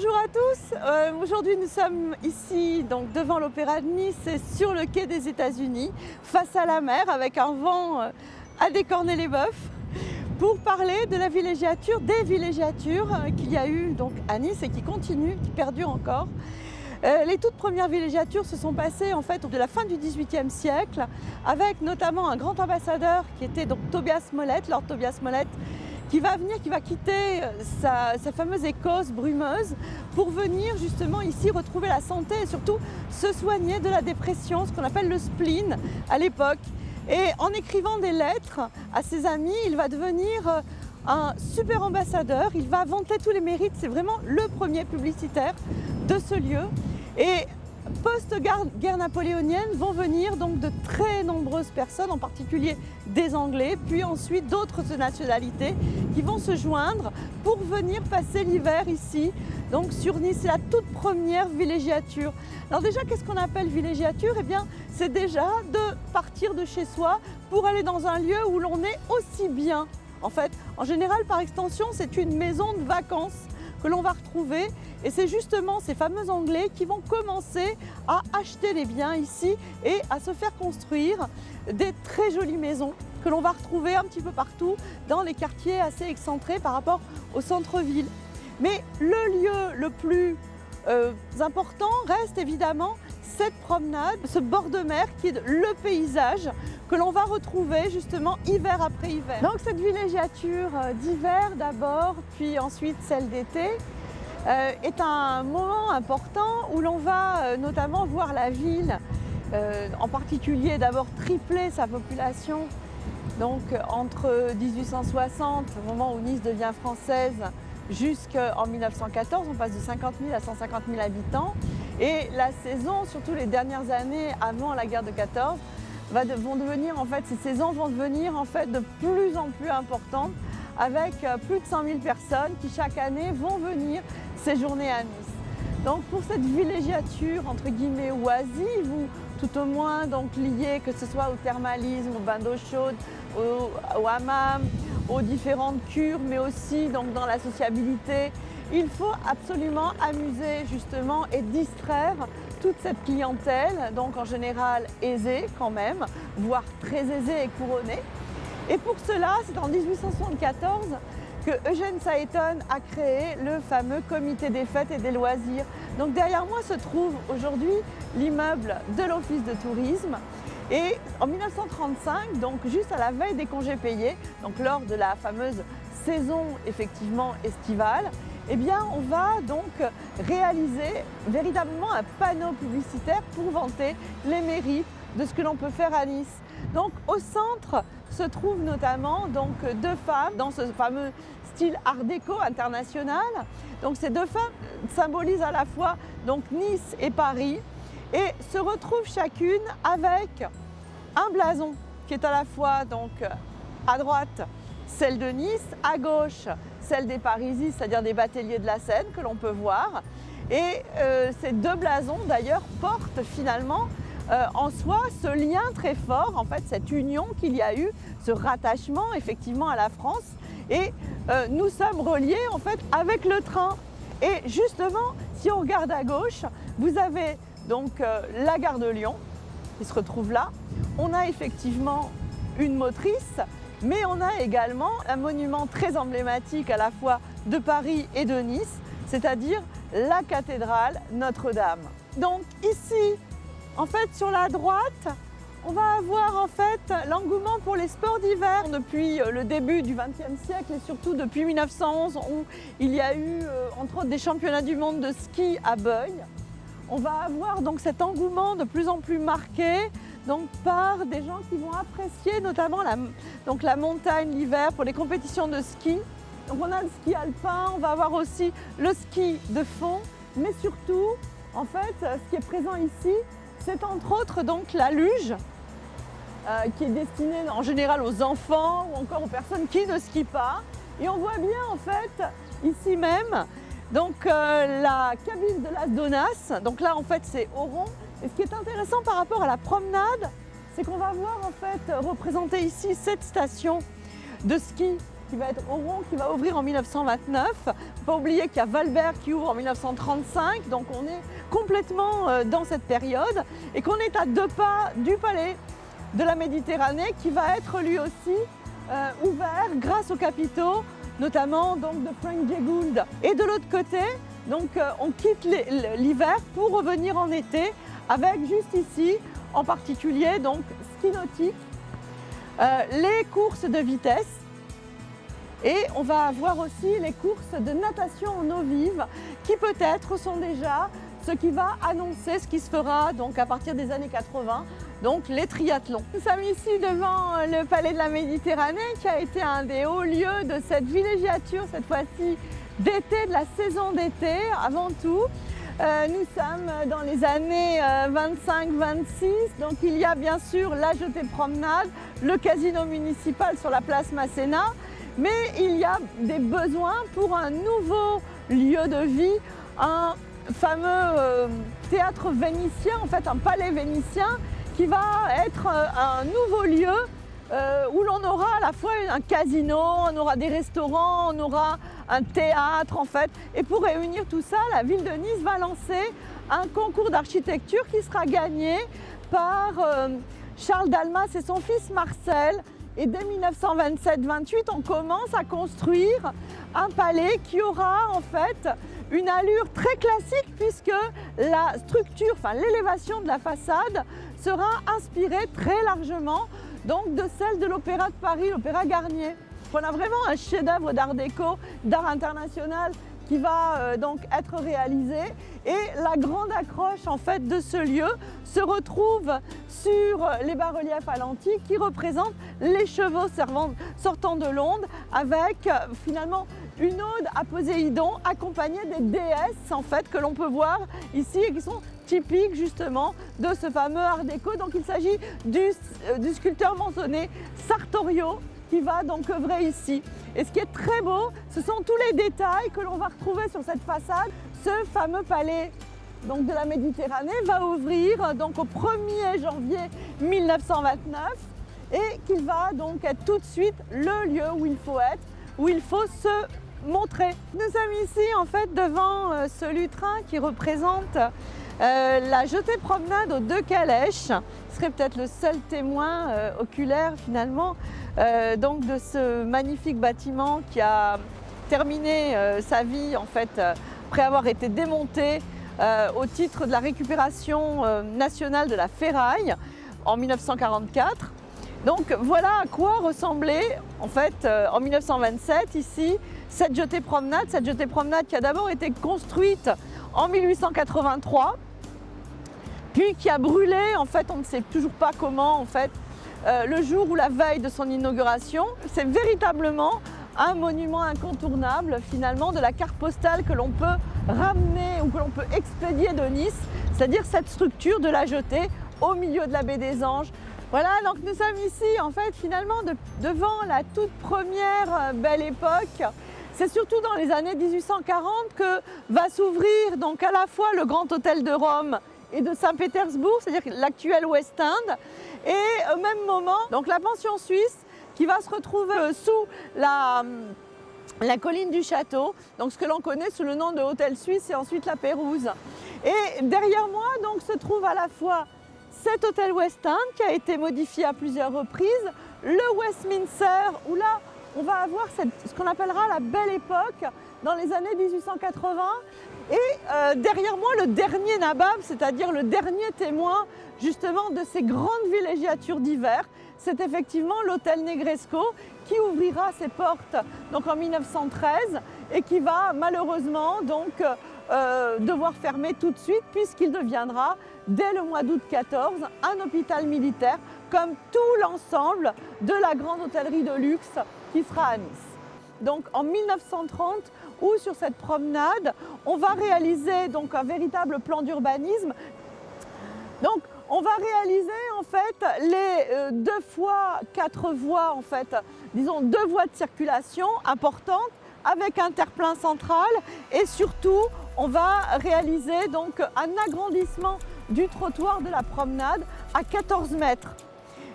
Bonjour à tous, aujourd'hui nous sommes ici donc, devant l'Opéra de Nice et sur le quai des États-Unis, face à la mer avec un vent à décorner les bœufs, pour parler de la villégiature, des villégiatures qu'il y a eu donc, à Nice et qui continuent, qui perdurent encore. Les toutes premières villégiatures se sont passées en fait de la fin du XVIIIe siècle avec notamment un grand ambassadeur qui était donc Tobias Smollett, Lord Tobias Smollett, qui va quitter sa fameuse Écosse brumeuse pour venir justement ici retrouver la santé et surtout se soigner de la dépression, ce qu'on appelle le spleen à l'époque. Et en écrivant des lettres à ses amis, il va devenir un super ambassadeur, il va vanter tous les mérites, c'est vraiment le premier publicitaire de ce lieu. Et post-guerre napoléonienne vont venir donc de très nombreuses personnes, en particulier des Anglais, puis ensuite d'autres nationalités qui vont se joindre pour venir passer l'hiver ici, donc sur Nice. C'est la toute première villégiature. Alors déjà, qu'est-ce qu'on appelle villégiature? Eh bien, c'est déjà de partir de chez soi pour aller dans un lieu où l'on est aussi bien. En fait, en général, par extension, c'est une maison de vacances que l'on va retrouver et c'est justement ces fameux Anglais qui vont commencer à acheter des biens ici et à se faire construire des très jolies maisons que l'on va retrouver un petit peu partout dans les quartiers assez excentrés par rapport au centre-ville. Mais le lieu le plus important reste évidemment cette promenade, ce bord de mer qui est le paysage que l'on va retrouver justement hiver après hiver. Donc cette villégiature d'hiver d'abord, puis ensuite celle d'été, est un moment important où l'on va notamment voir la ville, en particulier d'abord tripler sa population. Donc entre 1860, au moment où Nice devient française, jusqu'en 1914, on passe de 50 000 à 150 000 habitants. Et la saison, surtout les dernières années avant la guerre de 14, ces saisons vont devenir en fait de plus en plus importantes, avec plus de 100 000 personnes qui chaque année vont venir séjourner à Nice. Donc pour cette villégiature entre guillemets oisive, ou tout au moins donc liée que ce soit au thermalisme, au bain d'eau chaude, au hammam, aux différentes cures, mais aussi donc dans la sociabilité, il faut absolument amuser justement et distraire toute cette clientèle, donc en général aisée quand même, voire très aisée et couronnée. Et pour cela, c'est en 1874 que Eugène Sayton a créé le fameux comité des fêtes et des loisirs. Donc derrière moi se trouve aujourd'hui l'immeuble de l'office de tourisme. Et en 1935, donc juste à la veille des congés payés, donc lors de la fameuse saison effectivement estivale, eh bien on va donc réaliser véritablement un panneau publicitaire pour vanter les mérites de ce que l'on peut faire à Nice. Donc au centre se trouvent notamment donc deux femmes dans ce fameux style art déco international. Donc ces deux femmes symbolisent à la fois donc Nice et Paris et se retrouvent chacune avec un blason qui est à la fois donc à droite celle de Nice, à gauche celle des Parisis, c'est-à-dire des bateliers de la Seine que l'on peut voir. Et ces deux blasons d'ailleurs portent finalement en soi ce lien très fort, en fait cette union qu'il y a eu, ce rattachement effectivement à la France. Et nous sommes reliés en fait avec le train. Et justement, si on regarde à gauche, vous avez donc la gare de Lyon qui se retrouve là. On a effectivement une motrice, mais on a également un monument très emblématique à la fois de Paris et de Nice, c'est-à-dire la cathédrale Notre-Dame. Donc ici, en fait, sur la droite, on va avoir en fait l'engouement pour les sports d'hiver depuis le début du XXe siècle et surtout depuis 1911 où il y a eu entre autres des championnats du monde de ski à Beuil. On va avoir donc cet engouement de plus en plus marqué donc, par des gens qui vont apprécier notamment la montagne l'hiver pour les compétitions de ski. Donc on a le ski alpin, on va avoir aussi le ski de fond, mais surtout, en fait, ce qui est présent ici, c'est entre autres donc la luge, qui est destinée en général aux enfants ou encore aux personnes qui ne skient pas. Et on voit bien en fait ici même donc, la cabine de Las Donas. Donc là en fait c'est au rond. Et ce qui est intéressant par rapport à la promenade, c'est qu'on va voir en fait représenter ici cette station de ski qui va être Oron, qui va ouvrir en 1929. Il ne faut pas oublier qu'il y a Valbert qui ouvre en 1935, donc on est complètement dans cette période et qu'on est à 2 pas du palais de la Méditerranée qui va être lui aussi ouvert grâce aux capitaux, notamment donc, de Frank J. Gould. Et de l'autre côté, donc, on quitte l'hiver pour revenir en été avec juste ici, en particulier, donc ski nautique, les courses de vitesse et on va avoir aussi les courses de natation en eau vive qui peut-être sont déjà ce qui va annoncer ce qui se fera donc à partir des années 80, donc les triathlons. Nous sommes ici devant le Palais de la Méditerranée qui a été un des hauts lieux de cette villégiature, cette fois-ci d'été, de la saison d'été avant tout. Nous sommes dans les années 25-26, donc il y a bien sûr la jetée promenade, le casino municipal sur la place Masséna, mais il y a des besoins pour un nouveau lieu de vie, un fameux théâtre vénitien, en fait un palais vénitien qui va être un nouveau lieu où l'on aura à la fois un casino, on aura des restaurants, on aura un théâtre en fait. Et pour réunir tout ça, la ville de Nice va lancer un concours d'architecture qui sera gagné par Charles Dalmas et son fils Marcel. Et dès 1927-28, on commence à construire un palais qui aura en fait une allure très classique puisque la structure, enfin l'élévation de la façade sera inspirée très largement donc de celle de l'Opéra de Paris, l'Opéra Garnier. On a vraiment un chef-d'œuvre d'art déco, d'art international qui va donc être réalisé et la grande accroche en fait de ce lieu se retrouve sur les bas-reliefs à lentilles qui représentent les chevaux sortant de l'onde avec finalement une ode à Poséidon accompagnée des déesses en fait que l'on peut voir ici et qui sont typiques justement de ce fameux art déco. Donc il s'agit du sculpteur mentionné Sartorio qui va donc œuvrer ici. Et ce qui est très beau, ce sont tous les détails que l'on va retrouver sur cette façade. Ce fameux palais donc, de la Méditerranée va ouvrir donc, au 1er janvier 1929 et qu'il va donc être tout de suite le lieu où il faut être, où il faut se montrer. Nous sommes ici en fait devant ce lutrin qui représente la jetée promenade aux 2 calèches. Ce serait peut-être le seul témoin oculaire finalement donc de ce magnifique bâtiment qui a terminé sa vie en fait après avoir été démonté au titre de la récupération nationale de la ferraille en 1944. Donc voilà à quoi ressemblait en fait en 1927 ici cette jetée promenade qui a d'abord été construite en 1883 puis qui a brûlé en fait on ne sait toujours pas comment en fait le jour ou la veille de son inauguration. C'est véritablement un monument incontournable finalement de la carte postale que l'on peut ramener ou que l'on peut expédier de Nice, c'est-à-dire cette structure de la jetée au milieu de la baie des Anges. Voilà, donc nous sommes ici en fait finalement devant la toute première belle époque. C'est surtout dans les années 1840 que va s'ouvrir donc à la fois le Grand Hôtel de Rome et de Saint-Pétersbourg, c'est-à-dire l'actuel West End, et au même moment, donc la pension suisse qui va se retrouver sous la colline du château, donc ce que l'on connaît sous le nom de Hôtel Suisse et ensuite la Pérouse. Et derrière moi donc se trouve à la fois cet hôtel West End qui a été modifié à plusieurs reprises, le Westminster où là on va avoir ce qu'on appellera la belle époque dans les années 1880 et derrière moi le dernier nabab, c'est-à-dire le dernier témoin justement de ces grandes villégiatures d'hiver, c'est effectivement l'hôtel Negresco qui ouvrira ses portes donc en 1913 et qui va malheureusement donc devoir fermer tout de suite puisqu'il deviendra dès le mois d'août 14 un hôpital militaire comme tout l'ensemble de la grande hôtellerie de luxe qui sera à Nice. Donc en 1930, où sur cette promenade, on va réaliser donc un véritable plan d'urbanisme. Donc on va réaliser en fait les 2 fois 4 voies, en fait, disons 2 voies de circulation importantes avec un terre-plein central et surtout on va réaliser donc un agrandissement du trottoir de la promenade à 14 mètres.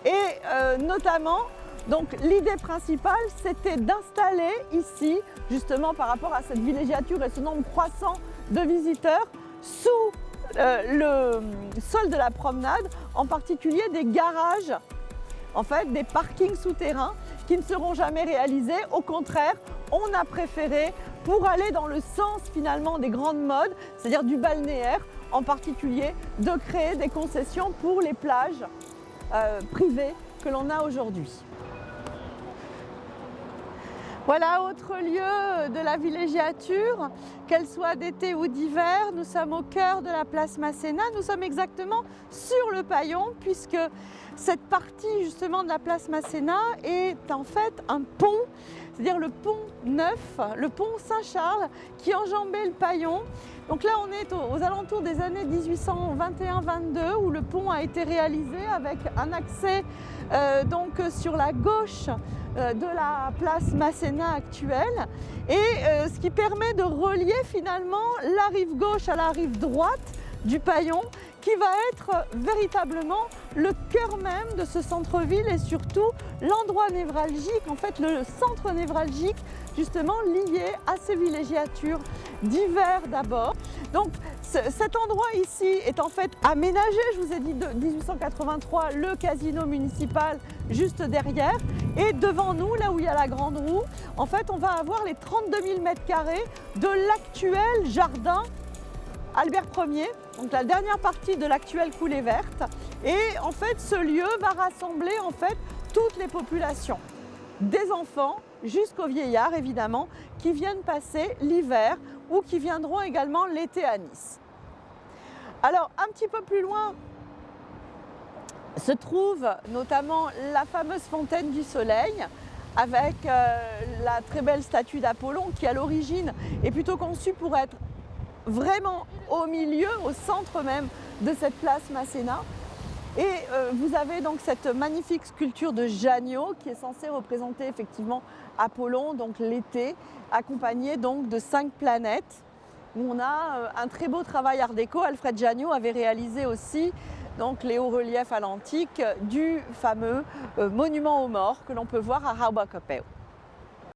Et notamment Donc l'idée principale, c'était d'installer ici, justement par rapport à cette villégiature et ce nombre croissant de visiteurs, sous le sol de la promenade, en particulier des garages, en fait des parkings souterrains qui ne seront jamais réalisés. Au contraire, on a préféré, pour aller dans le sens finalement des grandes modes, c'est-à-dire du balnéaire en particulier, de créer des concessions pour les plages privées que l'on a aujourd'hui. Voilà, autre lieu de la villégiature, qu'elle soit d'été ou d'hiver, nous sommes au cœur de la place Masséna, nous sommes exactement sur le Paillon, puisque cette partie justement de la place Masséna est en fait un pont, c'est-à-dire le pont neuf, le pont Saint-Charles, qui enjambait le Paillon. Donc là on est aux alentours des années 1821-22, où le pont a été réalisé avec un accès donc sur la gauche de la place Masséna actuelle, et ce qui permet de relier finalement la rive gauche à la rive droite du Paillon, qui va être véritablement le cœur même de ce centre-ville et surtout l'endroit névralgique, en fait le centre névralgique justement lié à ces villégiatures d'hiver d'abord. Donc cet endroit ici est en fait aménagé, je vous ai dit de 1883, le casino municipal juste derrière, et devant nous, là où il y a la grande roue, en fait on va avoir les 32 000 m² de l'actuel jardin Albert Ier, donc la dernière partie de l'actuelle coulée verte, et en fait ce lieu va rassembler en fait toutes les populations, des enfants jusqu'aux vieillards évidemment, qui viennent passer l'hiver ou qui viendront également l'été à Nice. Alors un petit peu plus loin se trouve notamment la fameuse fontaine du Soleil, avec la très belle statue d'Apollon qui à l'origine est plutôt conçue pour être vraiment au milieu, au centre même de cette place Masséna. Et vous avez donc cette magnifique sculpture de Janio qui est censée représenter effectivement Apollon, donc l'été, accompagné donc de 5 planètes, où on a un très beau travail art déco. Alfred Janio avait réalisé aussi donc les hauts-reliefs à l'antique du fameux monument aux morts que l'on peut voir à Raubecoppeu.